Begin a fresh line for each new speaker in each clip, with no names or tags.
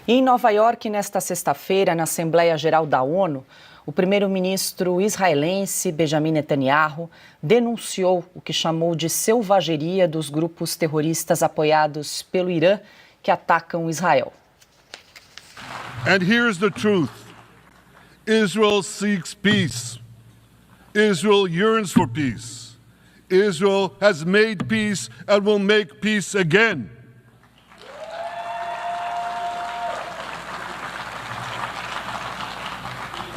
E em Nova York, nesta sexta-feira, na Assembleia Geral da ONU, o primeiro-ministro israelense Benjamin Netanyahu denunciou o que chamou de selvageria dos grupos terroristas apoiados pelo Irã que atacam Israel.
And here's the truth. Israel seeks peace. Israel yearns for peace. Israel has made peace and will make peace again.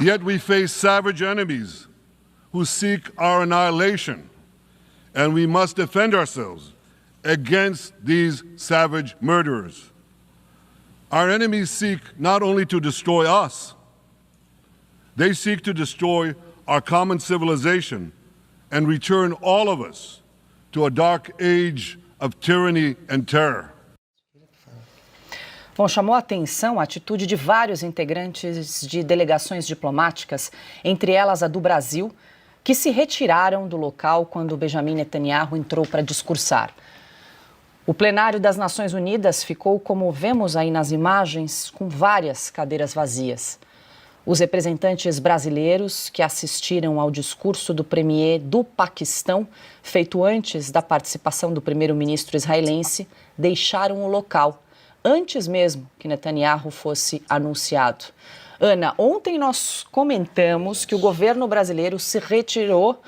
Yet we face savage enemies who seek our annihilation, and we must defend ourselves against these savage murderers. Our enemies seek not only to destroy us, they seek to destroy our common civilization and return all of us to a dark age of tyranny and terror.
Bom, chamou a atenção a atitude de vários integrantes de delegações diplomáticas, entre elas a do Brasil, que se retiraram do local quando Benjamin Netanyahu entrou para discursar. O plenário das Nações Unidas ficou, como vemos aí nas imagens, com várias cadeiras vazias. Os representantes brasileiros que assistiram ao discurso do premier do Paquistão, feito antes da participação do primeiro-ministro israelense, deixaram o local, antes mesmo que Netanyahu fosse anunciado. Ana, ontem nós comentamos que o governo brasileiro se retirou,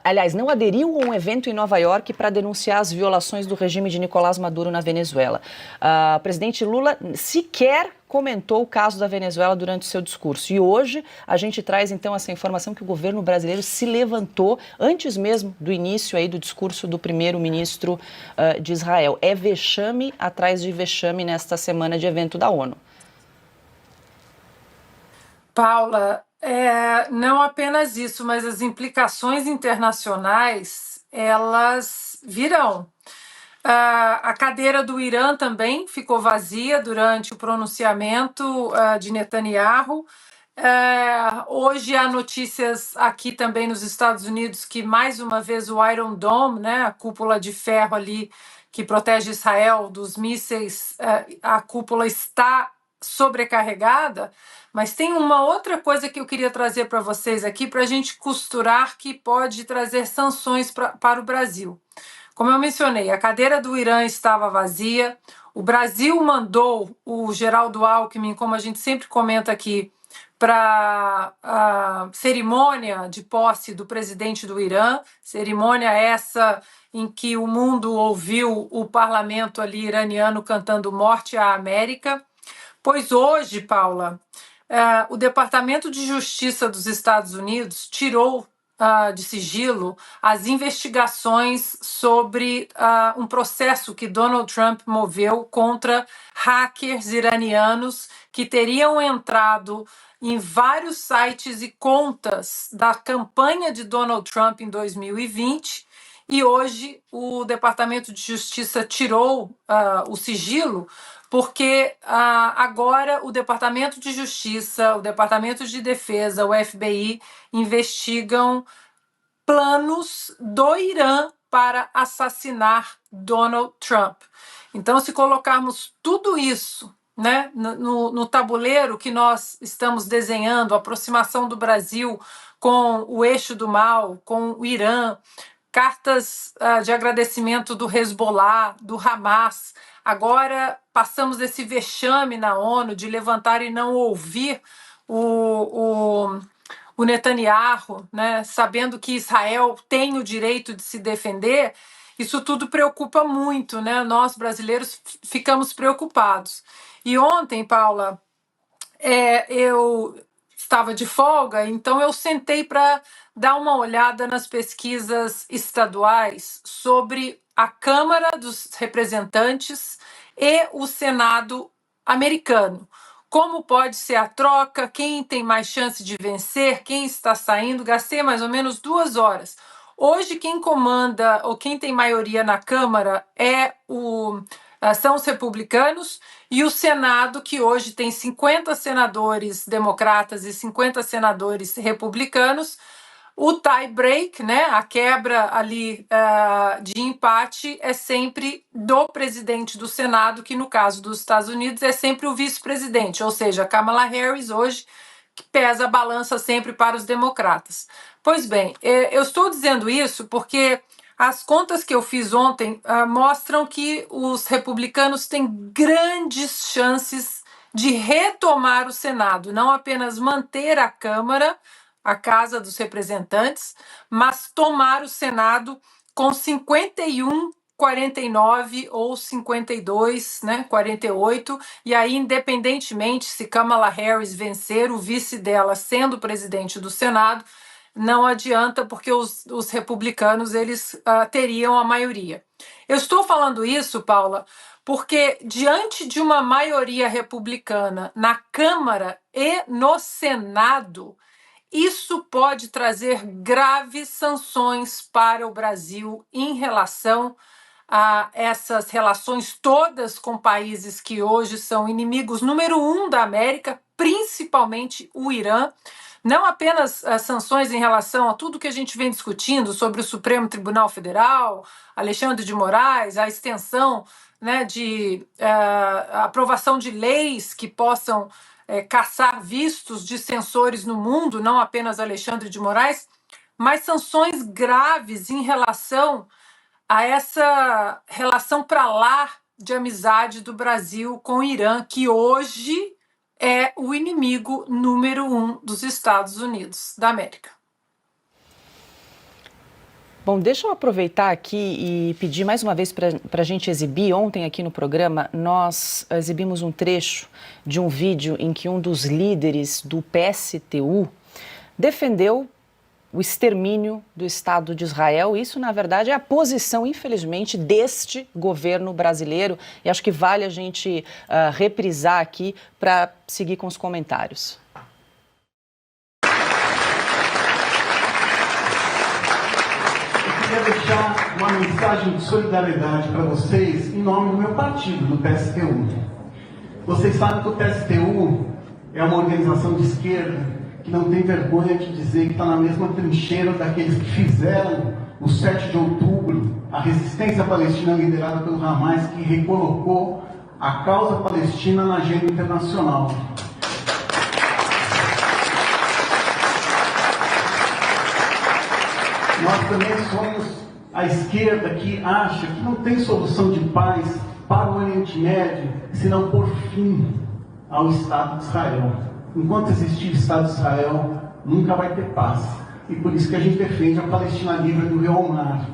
aliás, não aderiu a um evento em Nova York para denunciar as violações do regime de Nicolás Maduro na Venezuela. O presidente Lula sequer comentou o caso da Venezuela durante o seu discurso. E hoje a gente traz então essa informação que o governo brasileiro se levantou antes mesmo do início aí do discurso do primeiro-ministro de Israel. É vexame atrás de vexame nesta semana de evento da ONU.
Paula, não apenas isso, mas as implicações internacionais, elas virão. A cadeira do Irã também ficou vazia durante o pronunciamento de Netanyahu. Hoje há notícias aqui também nos Estados Unidos que, mais uma vez, o Iron Dome, né, a cúpula de ferro ali que protege Israel dos mísseis, a cúpula está sobrecarregada. Mas tem uma outra coisa que eu queria trazer para vocês aqui para a gente costurar que pode trazer sanções para o Brasil. Como eu mencionei, a cadeira do Irã estava vazia, o Brasil mandou o Geraldo Alckmin, como a gente sempre comenta aqui, para a cerimônia de posse do presidente do Irã, cerimônia essa em que o mundo ouviu o parlamento ali iraniano cantando Morte à América. Pois hoje, Paula, o Departamento de Justiça dos Estados Unidos tirou de sigilo as investigações sobre um processo que Donald Trump moveu contra hackers iranianos que teriam entrado em vários sites e contas da campanha de Donald Trump em 2020, e hoje o Departamento de Justiça tirou o sigilo porque agora o Departamento de Justiça, o Departamento de Defesa, o FBI, investigam planos do Irã para assassinar Donald Trump. Então, se colocarmos tudo isso, né, no tabuleiro que nós estamos desenhando, a aproximação do Brasil com o eixo do mal, com o Irã, cartas de agradecimento do Hezbollah, do Hamas. Agora passamos esse vexame na ONU de levantar e não ouvir o Netanyahu, né, sabendo que Israel tem o direito de se defender. Isso tudo preocupa muito, né? Nós brasileiros ficamos preocupados. E ontem, Paula, eu estava de folga, então eu sentei para dar uma olhada nas pesquisas estaduais sobre a Câmara dos Representantes e o Senado americano. Como pode ser a troca, quem tem mais chance de vencer, quem está saindo. Gastei mais ou menos 2 horas. Hoje, quem comanda ou quem tem maioria na Câmara são os republicanos, e o Senado, que hoje tem 50 senadores democratas e 50 senadores republicanos. O tie break, né, a quebra ali de empate, é sempre do presidente do Senado, que no caso dos Estados Unidos é sempre o vice-presidente, ou seja, Kamala Harris hoje, que pesa a balança sempre para os democratas. Pois bem, eu estou dizendo isso porque as contas que eu fiz ontem mostram que os republicanos têm grandes chances de retomar o Senado, não apenas manter a Câmara, a Casa dos Representantes, mas tomar o Senado com 51-49 ou 52, né, 48, e aí, independentemente se Kamala Harris vencer, o vice dela sendo presidente do Senado, não adianta, porque os republicanos eles teriam a maioria. Eu estou falando isso, Paula, porque diante de uma maioria republicana na Câmara e no Senado, isso pode trazer graves sanções para o Brasil em relação a essas relações todas com países que hoje são inimigos número 1 da América, principalmente o Irã. Não apenas as sanções em relação a tudo que a gente vem discutindo sobre o Supremo Tribunal Federal, Alexandre de Moraes, a extensão, né, de aprovação de leis que possam caçar vistos de censores no mundo, não apenas Alexandre de Moraes, mas sanções graves em relação a essa relação para lá de amizade do Brasil com o Irã, que hoje é o inimigo número 1 dos Estados Unidos da América.
Bom, deixa eu aproveitar aqui e pedir mais uma vez para a gente exibir. Ontem aqui no programa nós exibimos um trecho de um vídeo em que um dos líderes do PSTU defendeu o extermínio do Estado de Israel. Isso, na verdade, é a posição, infelizmente, deste governo brasileiro. E acho que vale a gente reprisar aqui para seguir com os comentários.
Eu queria deixar uma mensagem de solidariedade para vocês em nome do meu partido, do PSTU. Vocês sabem que o PSTU é uma organização de esquerda que não tem vergonha de dizer que está na mesma trincheira daqueles que fizeram o 7 de outubro, a resistência palestina liderada pelo Hamas, que recolocou a causa palestina na agenda internacional. Nós também somos a esquerda que acha que não tem solução de paz para o Oriente Médio se não pôr fim ao Estado de Israel. Enquanto existir Estado de Israel, nunca vai ter paz. E por isso que a gente defende a Palestina livre do rio ao mar.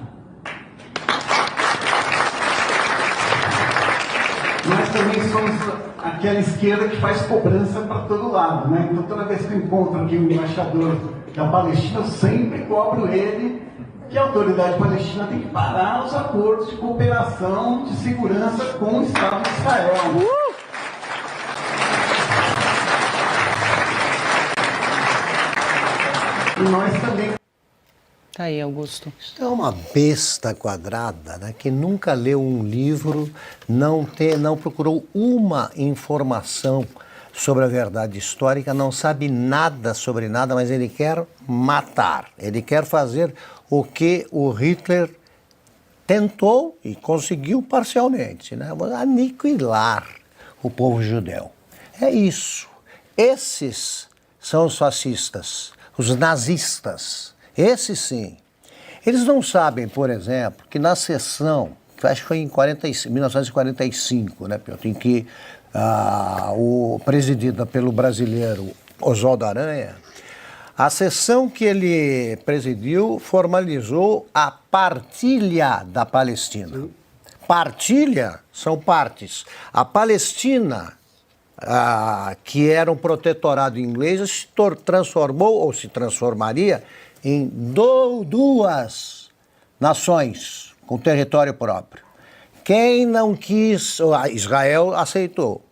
Nós também somos aquela esquerda que faz cobrança para todo lado, né? Então toda vez que eu encontro aqui um embaixador da Palestina, eu sempre cobro ele que a autoridade palestina tem que parar os acordos de cooperação, de segurança com o Estado de Israel. E nós também.
Tá aí, Augusto.
É uma besta quadrada, né, que nunca leu um livro, não procurou uma informação sobre a verdade histórica, não sabe nada sobre nada, mas ele quer matar. Ele quer fazer o que o Hitler tentou e conseguiu parcialmente, né? Aniquilar o povo judeu. É isso. Esses são os fascistas, os nazistas. Esses sim. Eles não sabem, por exemplo, que na sessão, que acho que foi em 1945, né, Piotr, em que o presidida pelo brasileiro Oswaldo Aranha, a sessão que ele presidiu formalizou a partilha da Palestina. Partilha são partes. A Palestina, que era um protetorado inglês, se transformou ou se transformaria em duas nações com território próprio. Quem não quis, Israel aceitou.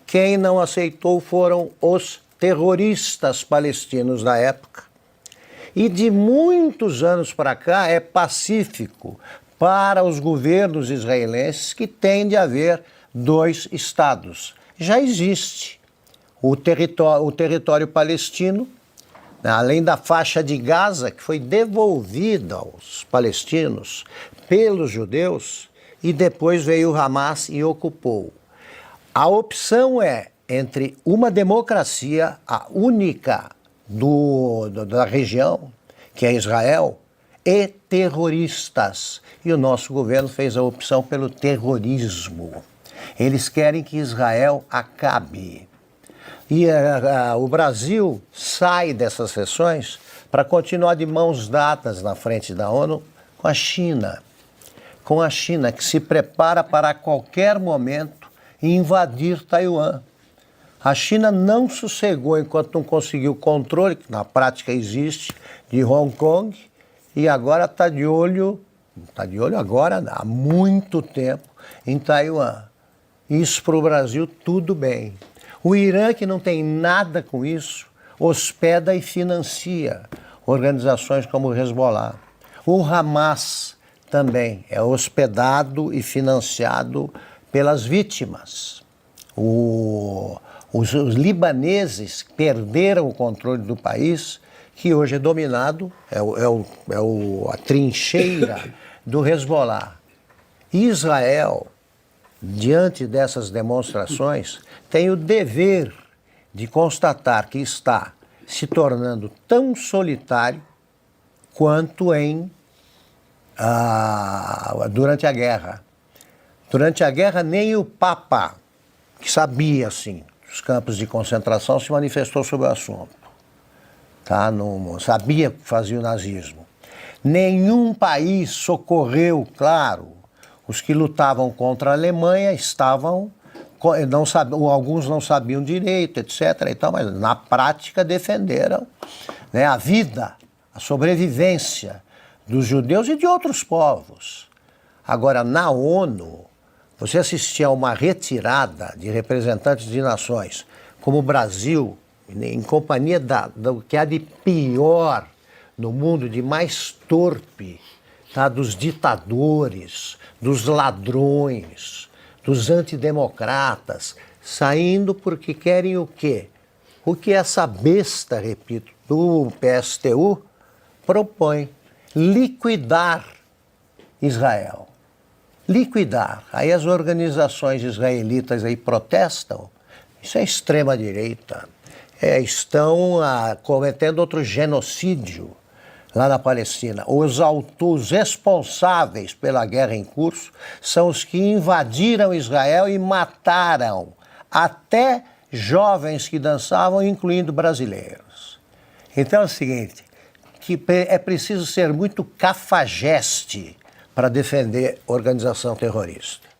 Quem não aceitou foram os terroristas palestinos da época. E de muitos anos para cá é pacífico para os governos israelenses que tem de haver dois estados. Já existe o território palestino além da faixa de Gaza, que foi devolvida aos palestinos pelos judeus, e depois veio o Hamas e ocupou. A opção é entre uma democracia, a única da região, que é Israel, e terroristas. E o nosso governo fez a opção pelo terrorismo. Eles querem que Israel acabe. E o Brasil sai dessas sessões para continuar de mãos dadas na frente da ONU com a China. Com a China, que se prepara para a qualquer momento invadir Taiwan. A China não sossegou enquanto não conseguiu o controle, que na prática existe, de Hong Kong, e agora está de olho agora, há muito tempo, em Taiwan. Isso para o Brasil, tudo bem. O Irã, que não tem nada com isso, hospeda e financia organizações como o Hezbollah. O Hamas também é hospedado e financiado pelas vítimas. Os libaneses perderam o controle do país, que hoje é dominado, a trincheira do Hezbollah. Israel, diante dessas demonstrações, tem o dever de constatar que está se tornando tão solitário quanto durante a guerra. Durante a guerra, nem o Papa, que sabia, assim, dos campos de concentração, se manifestou sobre o assunto. Tá? Não sabia o que fazia o nazismo. Nenhum país socorreu, claro, os que lutavam contra a Alemanha alguns não sabiam direito, etc. Então, mas na prática defenderam, né, a vida, a sobrevivência dos judeus e de outros povos. Agora, na ONU, você assistia a uma retirada de representantes de nações, como o Brasil, em companhia do que há de pior no mundo, de mais torpe, tá? Dos ditadores, dos ladrões, dos antidemocratas, saindo porque querem o quê? O que essa besta, repito, do PSTU propõe: liquidar Israel. Liquidar. Aí as organizações israelitas aí protestam. Isso é extrema-direita. Estão cometendo outro genocídio lá na Palestina. Os responsáveis pela guerra em curso são os que invadiram Israel e mataram até jovens que dançavam, incluindo brasileiros. Então é o seguinte, que é preciso ser muito cafajeste para defender organização terrorista.